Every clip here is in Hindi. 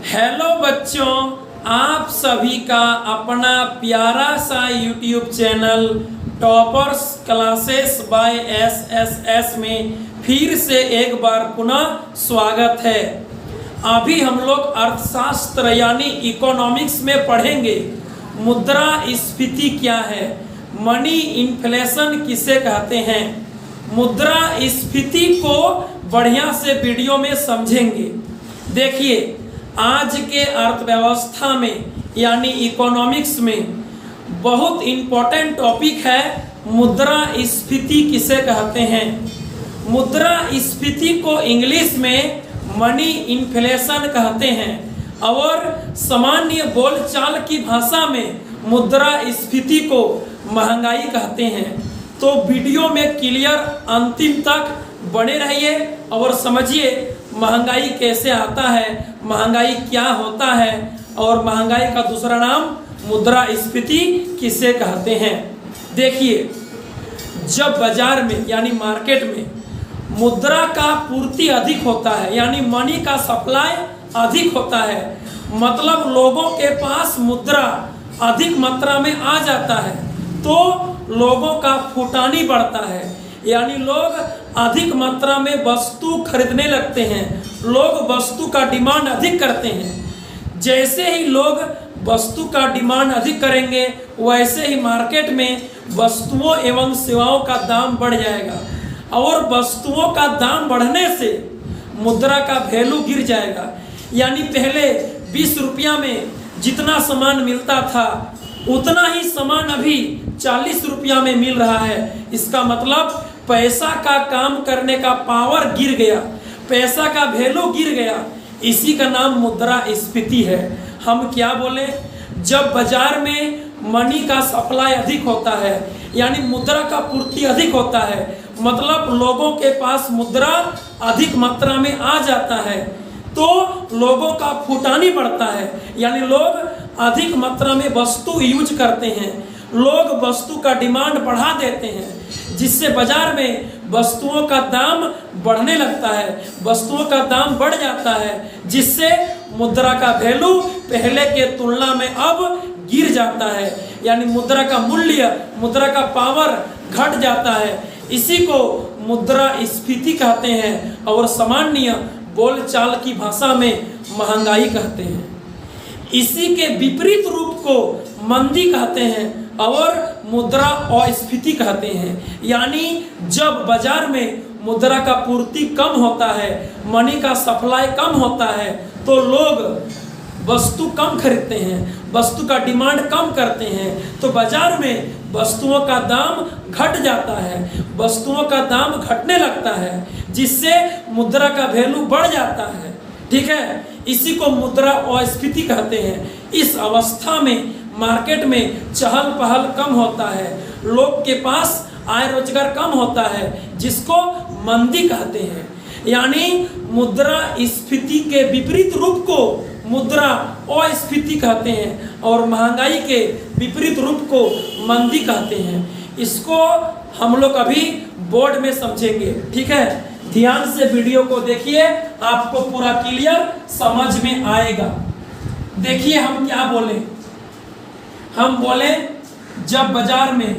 हेलो बच्चों, आप सभी का अपना प्यारा सा YouTube channel toppers classes bye SSS में फिर से एक बार पुनः स्वागत है। अभी हम लोग अर्थशास्त्र यानी इकोनॉमिक्स में पढ़ेंगे मुद्रास्फीति क्या है, मनी इन्फ्लेशन किसे कहते हैं। मुद्रास्फीति को बढ़िया से वीडियो में समझेंगे। देखिए, आज के अर्थव्यवस्था में यानी इकोनॉमिक्स में बहुत इम्पोर्टेंट टॉपिक है मुद्रास्फीति किसे कहते हैं। मुद्रास्फीति को इंग्लिश में मनी इन्फ्लेशन कहते हैं और सामान्य बोलचाल की भाषा में मुद्रास्फीति को महंगाई कहते हैं। तो वीडियो में क्लियर अंतिम तक बने रहिए और समझिए महंगाई कैसे आता है, महंगाई क्या होता है और महंगाई का दूसरा नाम मुद्रास्फीति किसे कहते हैं। देखिए, जब बाजार में यानी मार्केट में मुद्रा का पूर्ति अधिक होता है यानी मनी का सप्लाई अधिक होता है, मतलब लोगों के पास मुद्रा अधिक मात्रा में आ जाता है तो लोगों का फुटानी बढ़ता है यानी लोग अधिक मात्रा में वस्तु खरीदने लगते हैं, लोग वस्तु का डिमांड अधिक करते हैं। जैसे ही लोग वस्तु का डिमांड अधिक करेंगे वैसे ही मार्केट में वस्तुओं एवं सेवाओं का दाम बढ़ जाएगा और वस्तुओं का दाम बढ़ने से मुद्रा का वैल्यू गिर जाएगा। यानी पहले 20 रुपया में जितना सामान मिलता था उतना ही सामान अभी 40 रुपया में मिल रहा है। इसका मतलब पैसा का काम करने का पावर गिर गया, पैसा का वैल्यू गिर गया। इसी का नाम मुद्रास्फीति है। हम क्या बोले, जब बाजार में मनी का सप्लाई अधिक होता है यानी मुद्रा का पूर्ति अधिक होता है, मतलब लोगों के पास मुद्रा अधिक मात्रा में आ जाता है तो लोगों का फुटानी बढ़ता है यानी लोग अधिक मात्रा में वस्तु यूज करते हैं, लोग वस्तु का डिमांड बढ़ा देते हैं जिससे बाजार में वस्तुओं का दाम बढ़ने लगता है, वस्तुओं का दाम बढ़ जाता है जिससे मुद्रा का वैल्यू पहले के तुलना में अब गिर जाता है यानी मुद्रा का मूल्य, मुद्रा का पावर घट जाता है। इसी को मुद्रास्फीति कहते हैं और सामान्य बोलचाल की भाषा में महंगाई कहते हैं। इसी के विपरीत रूप को मंदी कहते हैं और मुद्रास्फीति कहते हैं। यानी जब बाजार में मुद्रा का पूर्ति कम होता है, मनी का सप्लाई कम होता है तो लोग वस्तु कम खरीदते हैं, वस्तु का डिमांड कम करते हैं तो बाजार में वस्तुओं का दाम घट जाता है, वस्तुओं का दाम घटने लगता है जिससे मुद्रा का वैल्यू बढ़ जाता है। ठीक है, इसी को मुद्रास्फीति कहते हैं। इस अवस्था में मार्केट में चहल पहल कम होता है, लोग के पास आय रोजगार कम होता है जिसको मंदी कहते हैं। यानी मुद्रास्फीति के विपरीत रूप को मुद्रास्फीति कहते हैं और महंगाई के विपरीत रूप को मंदी कहते हैं। इसको हम लोग अभी बोर्ड में समझेंगे। ठीक है, ध्यान से वीडियो को देखिए, आपको पूरा क्लियर समझ में आएगा। देखिए हम क्या बोले, हम बोले जब बाजार में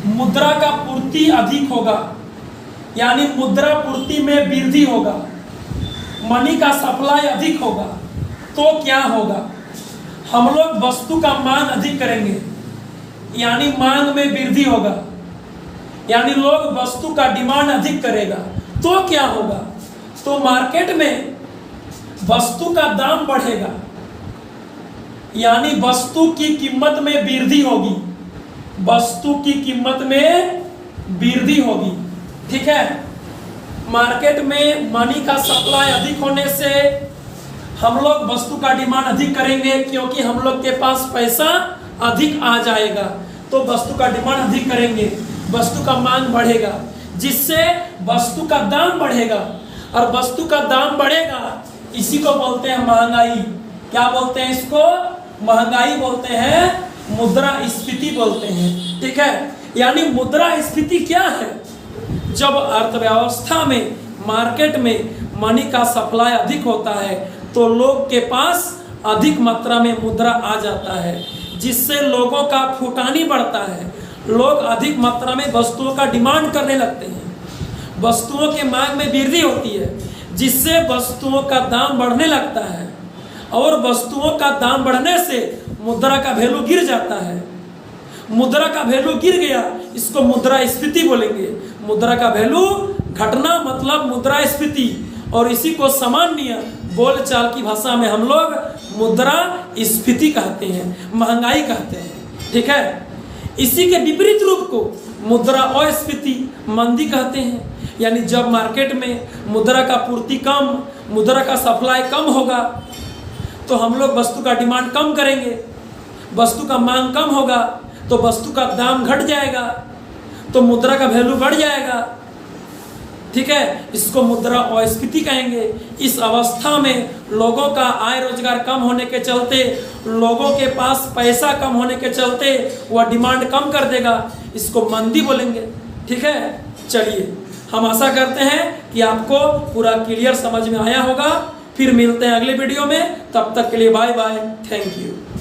मुद्रा का पूर्ति अधिक होगा यानी मुद्रा पूर्ति में वृद्धि होगा, मनी का सप्लाई अधिक होगा तो क्या होगा, हम लोग वस्तु का मांग अधिक करेंगे यानी मांग में वृद्धि होगा यानी लोग वस्तु का डिमांड अधिक करेगा तो क्या होगा, तो मार्केट में वस्तु का दाम बढ़ेगा यानी वस्तु की कीमत में वृद्धि होगी, वस्तु की कीमत में वृद्धि होगी। ठीक है, मार्केट में मनी का सप्लाई अधिक होने से हम लोग वस्तु का डिमांड अधिक करेंगे क्योंकि हम लोग के पास पैसा अधिक आ जाएगा तो वस्तु का डिमांड अधिक करेंगे, वस्तु का मांग बढ़ेगा जिससे वस्तु का दाम बढ़ेगा और वस्तु का दाम बढ़ेगा इसी को बोलते हैं महंगाई। क्या बोलते हैं इसको, महंगाई बोलते हैं, मुद्रास्फीति बोलते हैं। ठीक है, यानी मुद्रास्फीति क्या है, जब अर्थव्यवस्था में मार्केट में मनी का सप्लाई अधिक होता है, तो लोग के पास अधिक मात्रा में मुद्रा आ जाता है, जिससे लोगों का फुटानी बढ़ता है। लोग अधिक मात्रा में वस्तुओं का डिमांड करने लगते हैं, वस्तुओं के मांग में वृद्धि होती है, जिससे वस्तुओं का दाम बढ़ने लगता है, और वस्तुओं का दाम बढ़ने से मुद्रा का वैल्यू गिर जाता है। मुद्रा का वैल्यू गिर गया, इसको मुद्रास्फीति बोलेंगे। मुद्रा का वैल्यू घटना मतलब मुद्रास्फीति, और इसी को सामान्य बोलचाल की भाषा में हम लोग मुद्रास्फीति कहते हैं, महंगाई कहते हैं। ठीक है, इसी के विपरीत रूप को मुद्रास्फीति, मंदी कहते हैं। यानी जब मार्केट में मुद्रा का पूर्ति कम, मुद्रा का सप्लाई कम होगा, तो हम लोग वस्तु का डिमांड कम करेंगे, वस्तु का मांग कम होगा, तो वस्तु का दाम घट जाएगा, तो मुद्रा का वैल्यू बढ़ जाएगा। ठीक है, इसको मुद्रास्फीति कहेंगे। इस अवस्था में लोगों का आय रोजगार कम होने के चलते, लोगों के पास पैसा कम होने के चलते वह डिमांड कम कर देगा, इसको मंदी बोलेंगे। ठीक है, चलिए हम आशा करते हैं कि आपको पूरा क्लियर समझ में आया होगा। फिर मिलते हैं अगले वीडियो में, तब तक के लिए बाय बाय, थैंक यू।